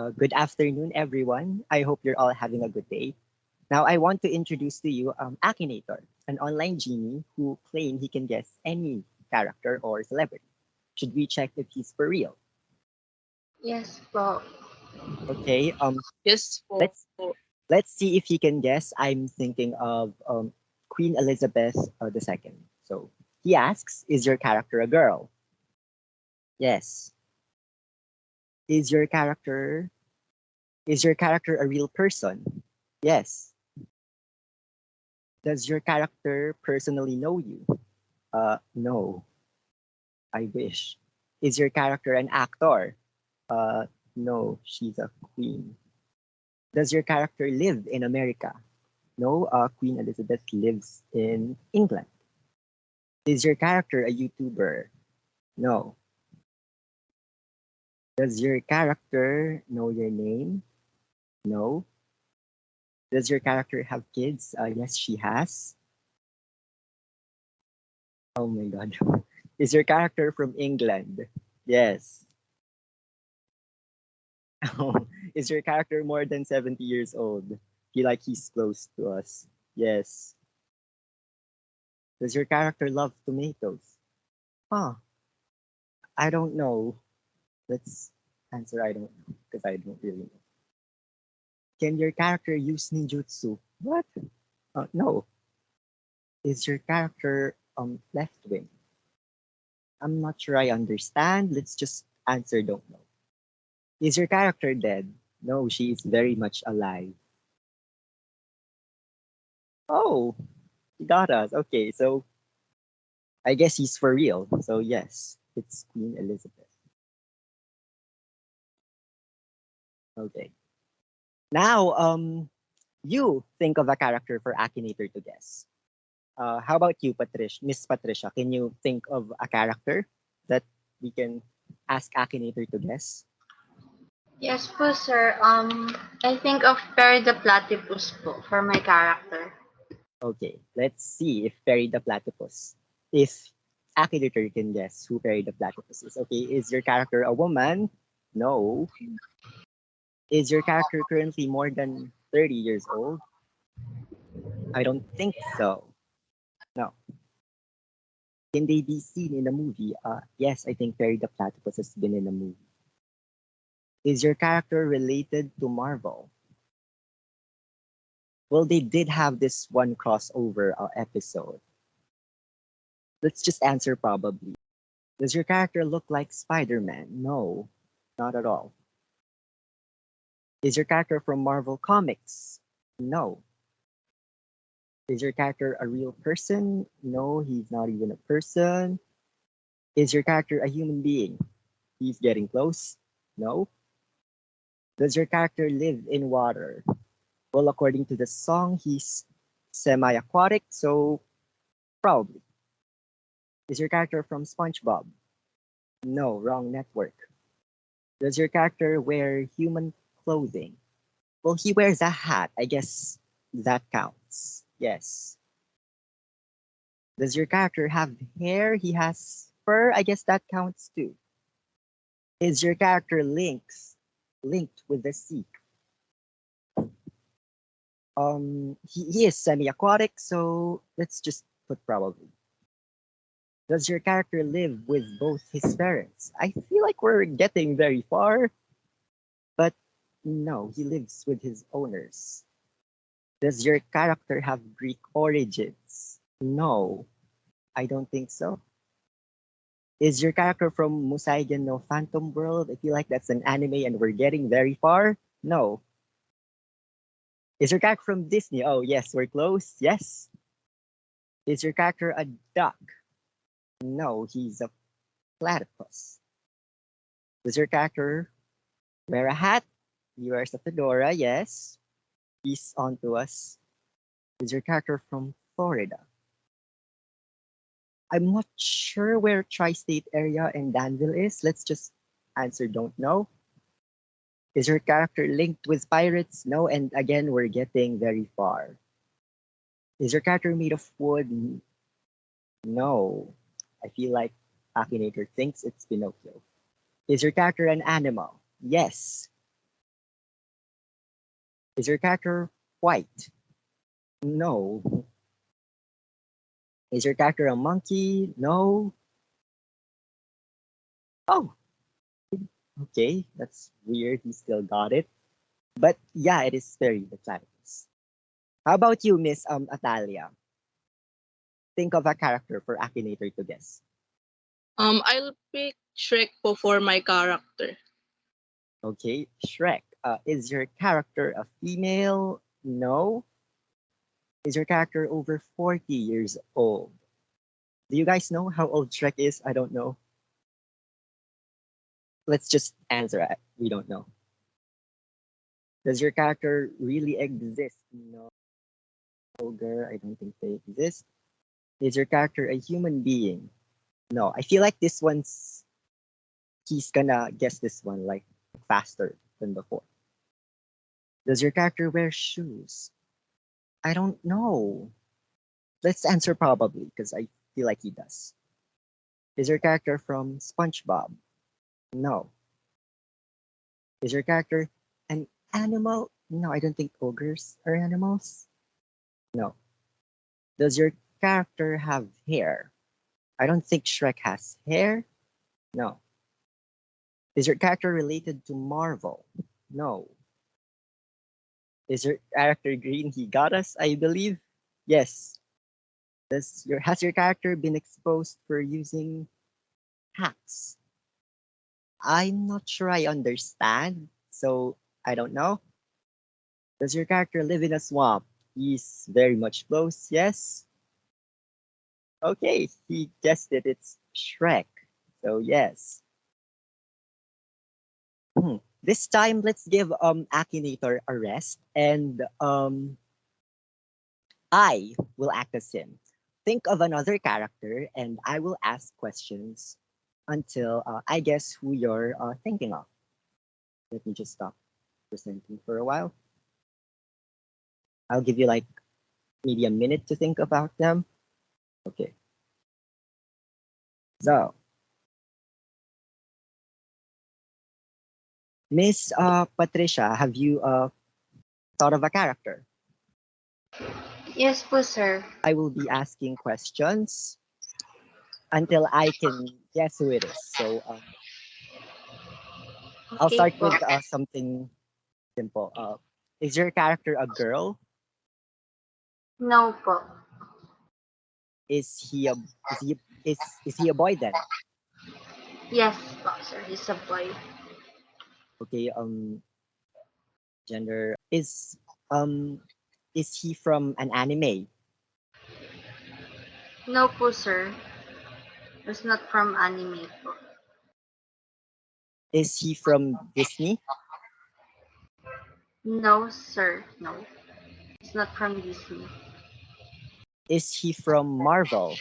Good afternoon, everyone. I hope you're all having a good day. Now, I want to introduce to you Akinator, an online genie who claimed he can guess any character or celebrity. Should we check if he's for real? Yes po. Okay. Yes po. Let's let's see if he can guess. I'm thinking of Queen Elizabeth II. So he asks, "Is your character a girl?" Yes. Is your character is your character a real person? Yes. Does your character personally know you? No, I wish. Is your character an actor? Uh, no, she's a queen. Does your character live in America? No, Queen Elizabeth lives in England. Is your character a YouTuber? No. Does your character know your name? No. Does your character have kids? Yes, she has. Oh my god. Is your character from England? Yes. Is your character more than 70 years old? Feel like he's close to us. Yes. Does your character love tomatoes? Huh. I don't know. Let's answer I don't know because I don't really know. Can your character use ninjutsu? What? No. Is your character left wing? I'm not sure I understand. Let's just answer don't know. Is your character dead? No, she is very much alive. Oh, he got us. Okay, so I guess he's for real. So yes, it's Queen Elizabeth. Okay. Now, you think of a character for Akinator to guess. How about you, Miss Patricia? Can you think of a character that we can ask Akinator to guess? Yes po, sir. I think of Perry the Platypus po for my character. Okay, let's see if Perry the Platypus. If Akinator can guess who Perry the Platypus is. Okay, is your character a woman? No. Is your character currently more than 30 years old? I don't think so. No. Can they be seen in a movie? Yes, I think Perry the Platypus has been in a movie. Is your character related to Marvel? Well, they did have this one crossover episode. Let's just answer probably. Does your character look like Spider-Man? No, not at all. Is your character from Marvel Comics? No. Is your character a real person? No, he's not even a person. Is your character a human being? He's getting close. No. Does your character live in water? Well, according to the song, he's semi aquatic, so probably. Is your character from SpongeBob? No, wrong network. Does your character wear human clothing? Well, he wears a hat. I guess that counts. Yes. Does your character have hair? He has fur. I guess that counts too. Is your character linked with the sea? He is semi-aquatic, so let's just put probably. Does your character live with both his parents? I feel like we're getting very far, but no, he lives with his owners. Does your character have Greek origins? No, I don't think so. Is your character from Musaigen no Phantom World? I feel like that's an anime and we're getting very far. No. Is your character from Disney? Oh, yes, we're close. Yes. Is your character a duck? No, he's a platypus. Does your character wear a hat? He wears a fedora, yes. He's on to us. Is your character from Florida? I'm not sure where tri-state area and Danville is. Let's just answer don't know. Is your character linked with pirates? No, and again, we're getting very far. Is your character made of wood? No. I feel like Akinator thinks it's Pinocchio. Is your character an animal? Yes. Is your character white? No. Is your character a monkey? No. Oh, okay. That's weird. He still got it. But yeah, it is very the platypus. How about you, Miss Atalia? Think of a character for Akinator to guess. I'll pick Shrek for my character. Okay, Shrek. Is your character a female? No. Is your character over 40 years old? Do you guys know how old Shrek is? I don't know. Let's just answer it. We don't know. Does your character really exist? No. Ogre, I don't think they exist. Is your character a human being? No. I feel like this one's he's gonna guess this one like faster than before. Does your character wear shoes? I don't know. Let's answer probably because I feel like he does. Is your character from SpongeBob? No. Is your character an animal? No, I don't think ogres are animals. No. Does your character have hair? I don't think Shrek has hair. No. Is your character related to Marvel? No. Is your character green? He got us, I believe. Yes. Has your character been exposed for using hacks? I'm not sure I understand, so I don't know. Does your character live in a swamp? He's very much close, yes. Okay, he guessed it. It's Shrek. So yes. This time let's give Akinator a rest and I will act as him. Think of another character and I will ask questions until I guess who you're thinking of. Let me just stop presenting for a while. I'll give you like maybe a minute to think about them. Okay. So, Miss Patricia, have you thought of a character? Yes po, sir. I will be asking questions until I can guess who it is. So I'll Okay start po. with something simple. Is your character a girl? No po. Is he a is he a boy then? Yes po, sir. He's a boy. Okay. Gender is he from an anime? No po, sir. It's not from anime po. Is he from Disney? No, sir. No. It's not from Disney. Is he from Marvel?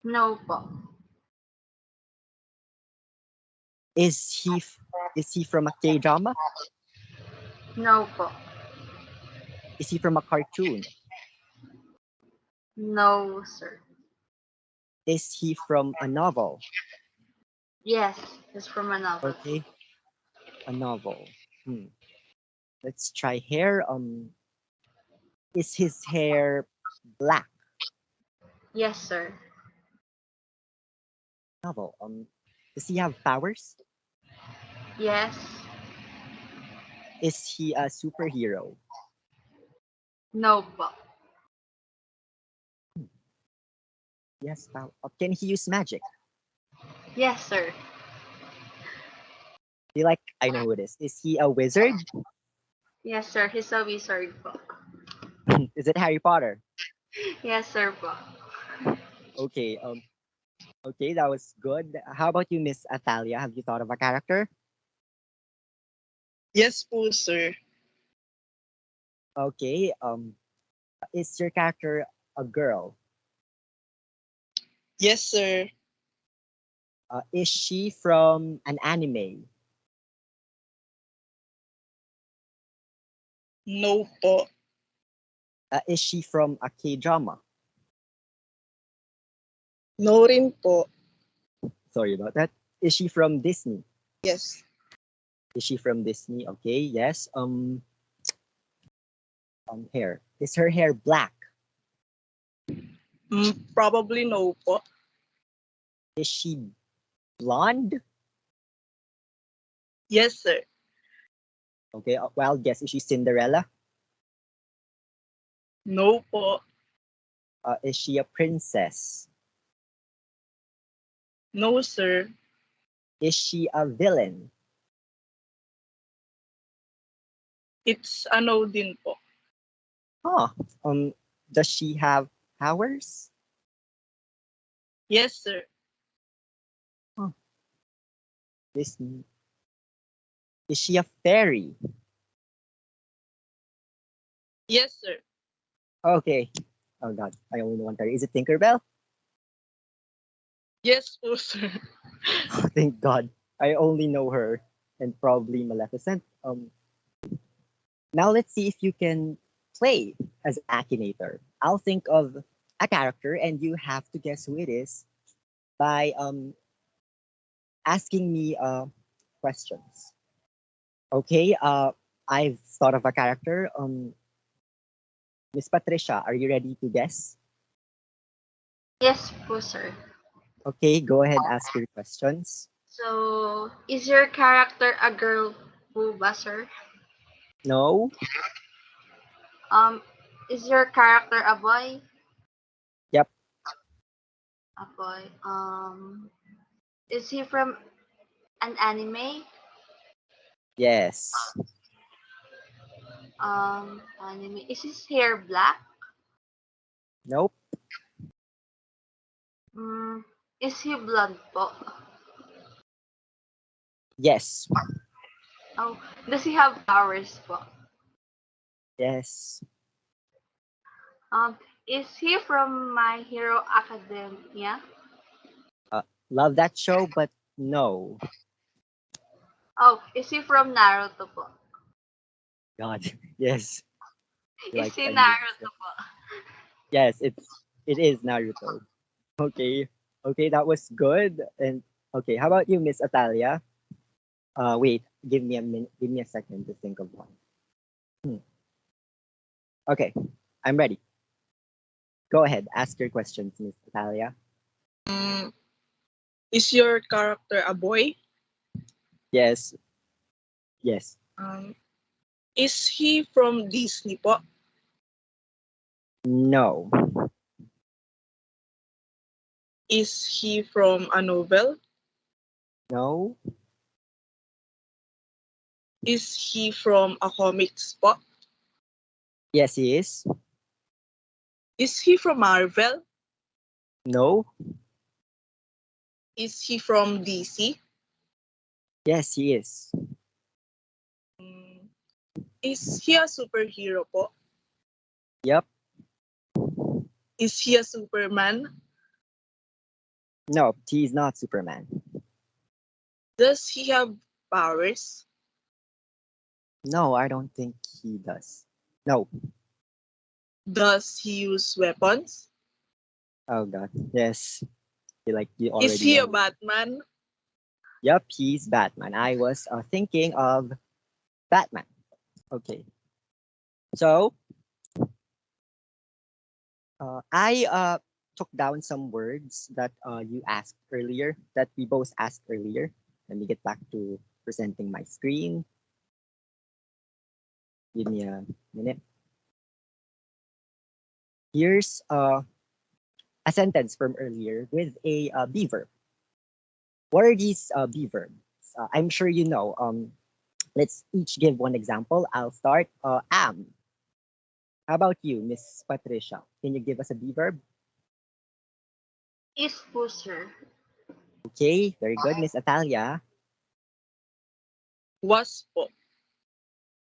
No po. Is he f- is he from a K drama? No po. Is he from a cartoon? No, sir. Is he from a novel? Yes, it's from a novel. Okay, a novel. Let's try hair. Is his hair black? Yes, sir. Novel. Does he have powers? Yes. Is he a superhero? No po. Yes. Can he use magic? Yes, sir. Feel like I know who it is. Is he a wizard? Yes, sir. He's a wizard po. Is it Harry Potter? Yes, sir po. Okay. Okay, that was good. How about you, Miss Atalia? Have you thought of a character? Yes po, sir. Okay. Is your character a girl? Yes, sir. Is she from an anime? No po. Is she from a K drama? No rin po. Sorry about that. Is she from Disney? Yes. Is she from Disney? Okay, yes. Hair. Is her hair black? Probably no po. Is she blonde? Yes, sir. Okay, wild guess. Is she Cinderella? No po. Is she a princess? No, sir. Is she a villain? It's a no din po. Huh. Does she have powers? Yes, sir. Huh. Disney. Is she a fairy? Yes, sir. Okay. Oh god, I only know one fairy. Is it Tinkerbell? Yes po, sir. Thank God. I only know her and probably Maleficent. Now let's see if you can play as an Akinator. I'll think of a character and you have to guess who it is by asking me questions. Okay, I've thought of a character. Miss Patricia, are you ready to guess? Yes po, sir. Okay, go ahead, ask your questions. So, is your character a girl po ba, sir? No? Um, is your character a boy? Yep. A boy. Is he from an anime? Yes. Anime. Is his hair black? Nope. Mm, is he blonde po? Yes. Oh, does he have powers po? Yes. Um, is he from My Hero Academia? Love that show, but no. Oh, is he from Naruto po? God. Yes. You Is like he anime. Naruto po? Yes, it is Naruto. Okay. Okay, that was good. And okay, how about you, Miss Atalia? Wait, give me a minute. Give me a second to think of one. Hmm. Okay, I'm ready. Go ahead, ask your questions, Miss Atalia. Mm, is your character a boy? Yes. Yes. Um, is he from Disney po? No. Is he from a novel? No. Is he from a comics po? Yes, he is. Is he from Marvel? No. Is he from DC? Yes, he is. Mm, is he a superhero po? Yep. Is he a Superman? No, he's not Superman. Does he have powers? No, I don't think he does. No. Does he use weapons? Oh God. Yes. You Is already he a know. Batman? Yep, he's Batman. I was thinking of Batman. Okay. So I took down some words that you asked earlier, that we both asked earlier. Let me get back to presenting my screen. Give me a minute. Here's a sentence from earlier with a be verb. What are these be verbs? I'm sure you know. Let's each give one example. I'll start. Am. How about you, Miss Patricia? Can you give us a be verb? Is po, sir. Okay, very good. Miss Atalia. Was po.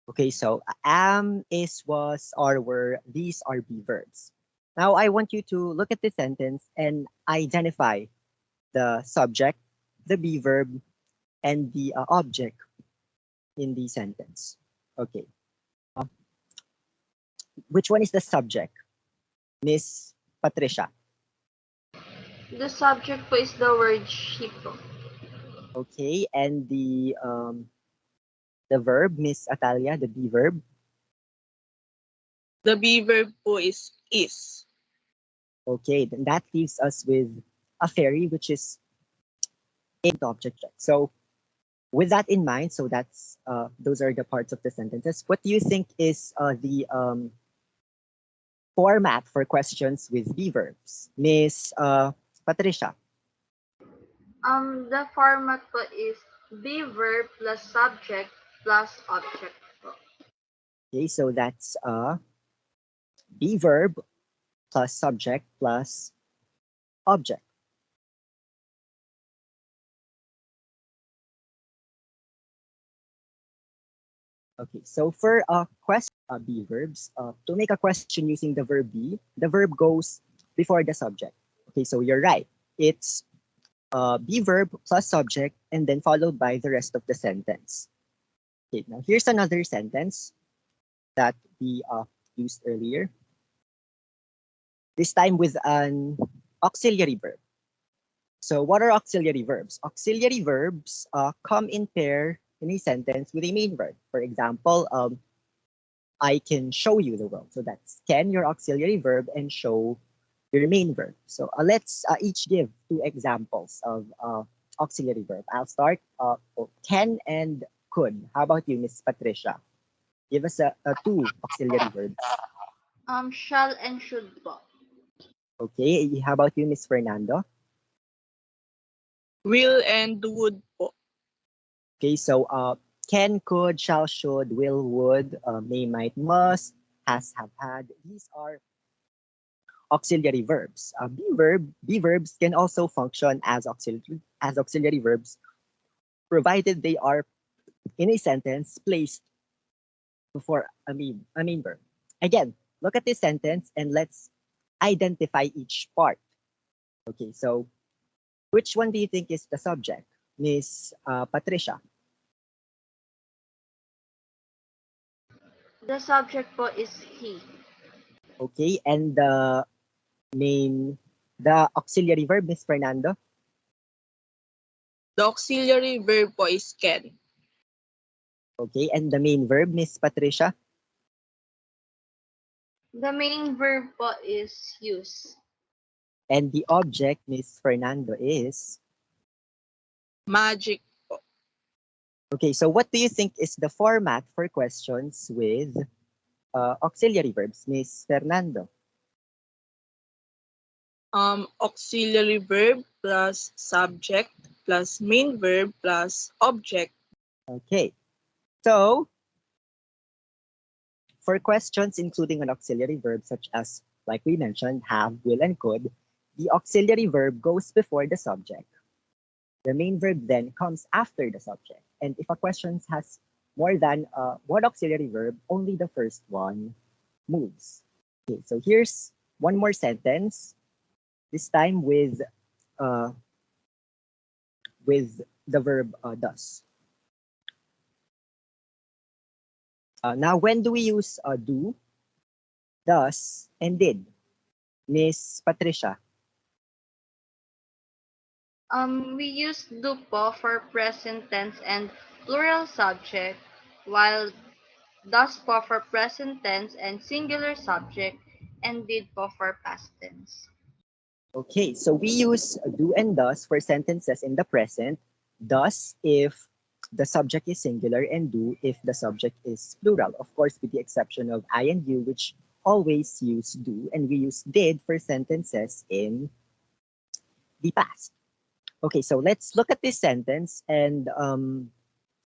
Okay, so am, is, was, are, were, these are be verbs. Now I want you to look at the sentence and identify the subject, the be verb, and the object in the sentence. Okay, which one is the subject? Miss Patricia. The subject po is the word she po. Okay, and the The verb, Miss Atalia, the be verb. The be verb po is is. Okay, then that leaves us with a fairy, which is in object check. So with that in mind, so that's those are the parts of the sentences. What do you think is the format for questions with be verbs, Miss Patricia? The format po is be verb plus subject plus object po. Okay, so that's be verb plus subject plus object. Okay, so for question be verbs, to make a question using the verb be, the verb goes before the subject. Okay, so you're right. It's be verb plus subject and then followed by the rest of the sentence. Okay, now here's another sentence that we used earlier. This time with an auxiliary verb. So what are auxiliary verbs? Auxiliary verbs come in pair in a sentence with a main verb. For example, I can show you the world. So that's can, your auxiliary verb, and show your main verb. So let's each give two examples of auxiliary verb. I'll start can and could. How about you, Miss Patricia? Give us two auxiliary verbs. Shall and should po. Okay, how about you, Miss Fernando? Will and would po. Okay, so can, could, shall, should, will, would, may, might, must, has, have, had. These are auxiliary verbs. Be verbs can also function as auxiliary verbs, provided they are in a sentence placed before a main verb. Again, look at this sentence and let's identify each part. Okay, so which one do you think is the subject, Miss Patricia? The subject po is he. Okay, and the auxiliary verb, Miss Fernando. The auxiliary verb po is can. Okay, and the main verb, Miss Patricia. The main verb po is use. And the object, Miss Fernando, is. Magic po. Okay, so what do you think is the format for questions with auxiliary verbs, Miss Fernando? Auxiliary verb plus subject plus main verb plus object. Okay, so for questions including an auxiliary verb such as, like we mentioned, have, will, and could, the auxiliary verb goes before the subject. The main verb then comes after the subject. And if a question has more than one auxiliary verb, only the first one moves. Okay, so here's one more sentence, this time uh, with the verb does. Now, when do we use do, does, and did? Miss Patricia. We use do po for present tense and plural subject, while does po for present tense and singular subject, and did po for past tense. Okay, so we use do and does for sentences in the present, does if the subject is singular, and do if the subject is plural. Of course, with the exception of I and you, which always use do, and we use did for sentences in the past. Okay, so let's look at this sentence and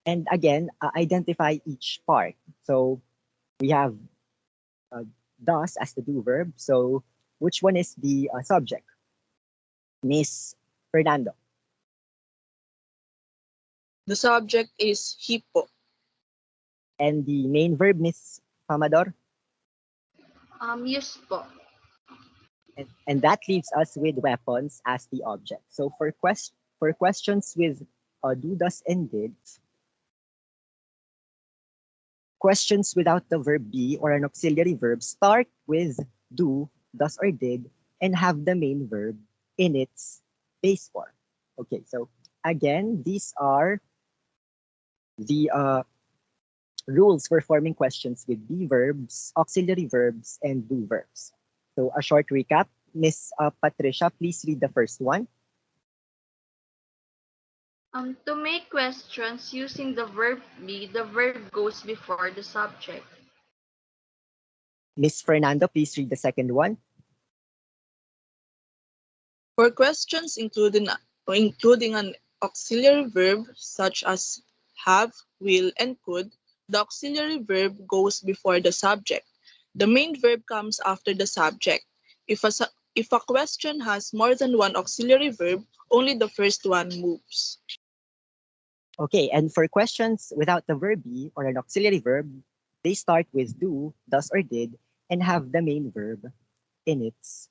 again identify each part. So we have does as the do verb. So which one is the subject? Miss Fernando. The subject is he po. And the main verb, Miss Pamador. Use po. And that leaves us with weapons as the object. So for questions with do, does, and did, questions without the verb be or an auxiliary verb start with do, does, or did, and have the main verb in its base form. Okay, so again, these are the rules for forming questions with be verbs, auxiliary verbs, and do verbs. So a short recap. Miss Patricia, please read the first one. To make questions using the verb be, the verb goes before the subject. Miss Fernando, please read the second one. For questions including an auxiliary verb such as have, will, and could, the auxiliary verb goes before the subject. The main verb comes after the subject. If a question has more than one auxiliary verb, only the first one moves. Okay, and for questions without the verb be or an auxiliary verb, they start with do, does, or did, and have the main verb in its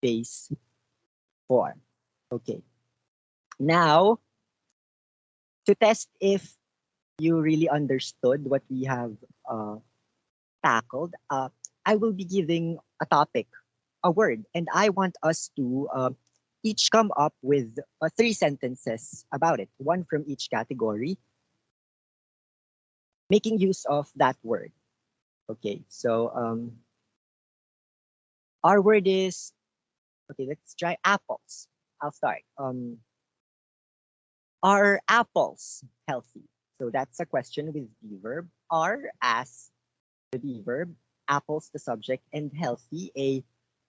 base form. Okay, now to test if you really understood what we have tackled, I will be giving a topic, a word, and I want us to each come up with three sentences about it, one from each category, making use of that word. Okay, so our word is, okay, let's try apples. I'll start. Are apples healthy? So that's a question with the verb. Are as the verb, apples the subject, and healthy a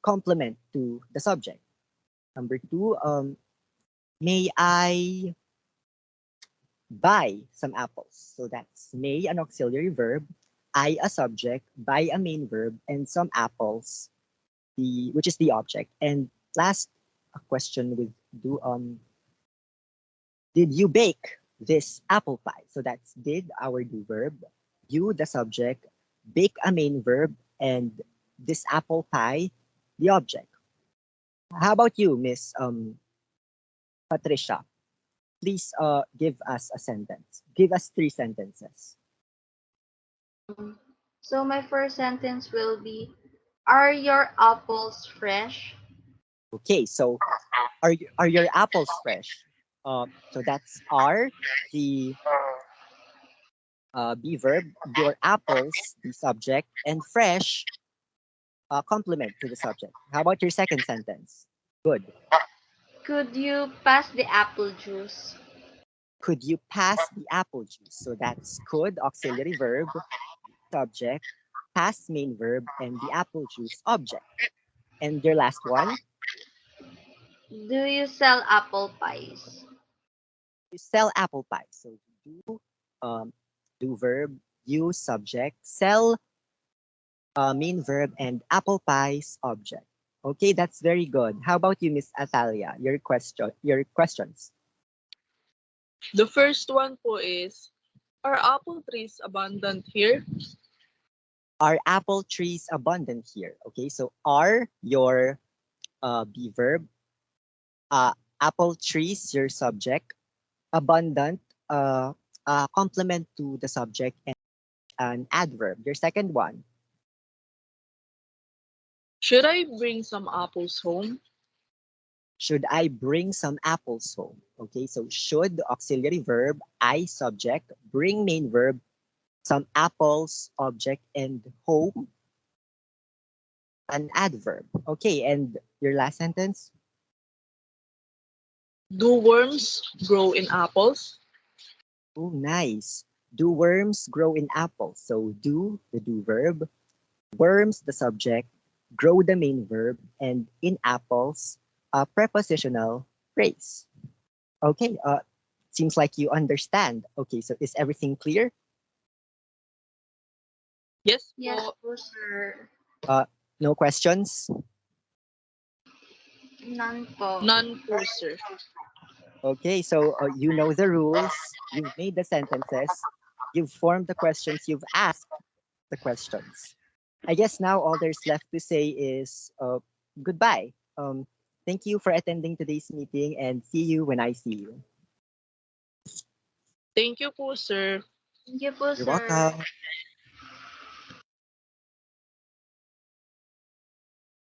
complement to the subject. Number two, may I buy some apples? So that's may an auxiliary verb, I a subject, buy a main verb, and some apples, the which is the object. And last, a question with do did you bake this apple pie? So that's did our do verb, you the subject, bake a main verb, and this apple pie the object. How about you, Miss Patricia? Please give us a sentence. Give us three sentences. Um, so my first sentence will be, are your apples fresh? Okay, so are your apples fresh? So that's are the be verb, your apples the subject, and fresh complement to the subject. How about your second sentence? Good. Could you pass the apple juice? Could you pass the apple juice? So that's could auxiliary verb, subject, pass main verb, and the apple juice object. And your last one, Do you sell apple pies? you sell apple pie. So do um, do verb, use subject, sell main verb, and apple pies object. Okay, that's very good. How about you, Miss Atalia? Your questions. The first one po is, are apple trees abundant here? Are apple trees abundant here? Okay, so are your be verb, uh, apple trees your subject, abundant complement to the subject, and an adverb. Your second one, Should I bring some apples home? should I bring some apples home? Okay, so should auxiliary verb, I subject, bring main verb, some apples object, and home an adverb. Okay, and your last sentence, Do worms grow in apples? oh nice. Do worms grow in apples? So do the do verb, worms the subject, grow the main verb, and in apples a prepositional phrase. Okay, seems like you understand. Okay, so is everything clear? Yes Yes po. po, sir. Uh, no questions? None po. None po, sir. Okay, so you know the rules, you've made the sentences, you've formed the questions, you've asked the questions. I guess now all there's left to say is goodbye. Thank you for attending today's meeting and see you when I see you. Thank you po, sir. Thank you po, You're sir. welcome.